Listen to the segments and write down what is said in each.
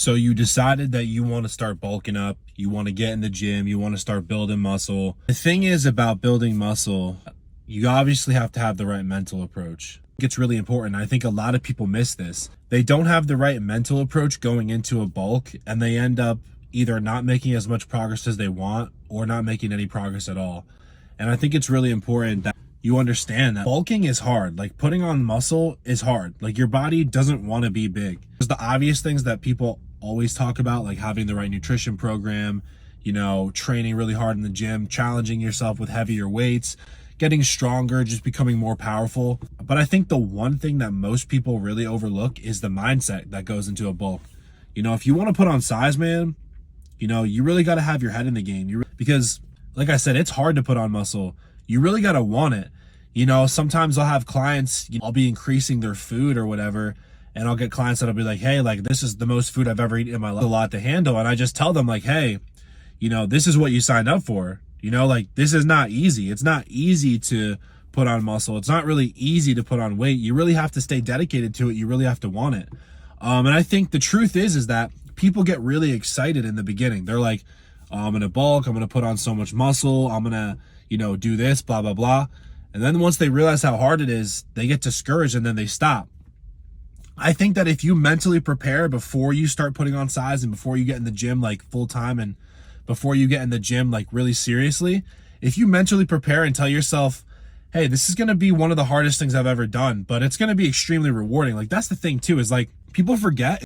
So you decided that you want to start bulking up, you want to get in the gym, you want to start building muscle. The thing is about building muscle, you obviously have to have the right mental approach. It's really important. I think a lot of people miss this. They don't have the right mental approach going into a bulk, and they end up either not making as much progress as they want or not making any progress at all. And I think it's really important that you understand that bulking is hard. Like, putting on muscle is hard. Like, your body doesn't want to be big. There's the obvious things that people always talk about, like having the right nutrition program, training really hard in the gym, challenging yourself with heavier weights, getting stronger, just becoming more powerful. But I think the one thing that most people really overlook is the mindset that goes into a bulk. If you want to put on size, man, you really got to have your head in the game. Because like I said, it's hard to put on muscle. You really got to want it. Sometimes I'll have clients, I'll be increasing their food or whatever, and I'll get clients that'll be like, hey, like, this is the most food I've ever eaten in my life, a lot to handle. And I just tell them, like, hey, this is what you signed up for. Like, this is not easy. It's not easy to put on muscle. It's not really easy to put on weight. You really have to stay dedicated to it. You really have to want it. And I think the truth is that people get really excited in the beginning. They're like, oh, I'm going to bulk. I'm going to put on so much muscle. I'm going to, do this, blah, blah, blah. And then once they realize how hard it is, they get discouraged and then they stop. I think that if you mentally prepare before you start putting on size and before you get in the gym like full time and before you get in the gym like really seriously, if you mentally prepare and tell yourself, hey, this is going to be one of the hardest things I've ever done, but it's going to be extremely rewarding. Like, that's the thing too, is like, people forget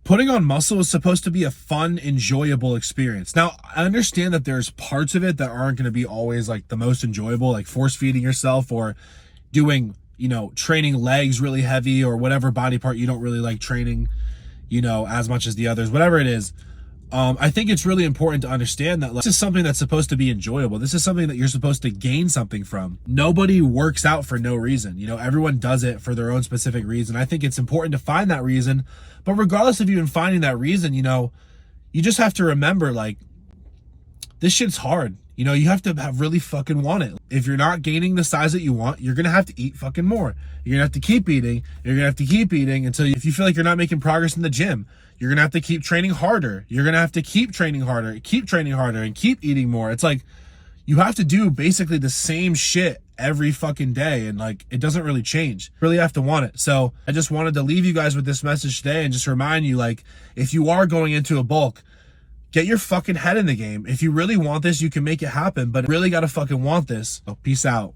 putting on muscle is supposed to be a fun, enjoyable experience. Now, I understand that there's parts of it that aren't going to be always like the most enjoyable, like force feeding yourself or doing, training legs really heavy or whatever body part you don't really like training, as much as the others, whatever it is. I think it's really important to understand that, like, this is something that's supposed to be enjoyable. This is something that you're supposed to gain something from. Nobody works out for no reason. Everyone does it for their own specific reason. I think it's important to find that reason. But regardless of even finding that reason, you just have to remember, like, this shit's hard. You have to really fucking want it. If you're not gaining the size that you want, you're going to have to eat fucking more. You're going to have to keep eating. You're going to have to keep eating until if you feel like you're not making progress in the gym, you're going to have to keep training harder. You're going to have to keep training harder, and keep eating more. It's like, you have to do basically the same shit every fucking day. And like, it doesn't really change. You really have to want it. So I just wanted to leave you guys with this message today and just remind you, like, if you are going into a bulk, get your fucking head in the game. If you really want this, you can make it happen, but really got to fucking want this. So peace out.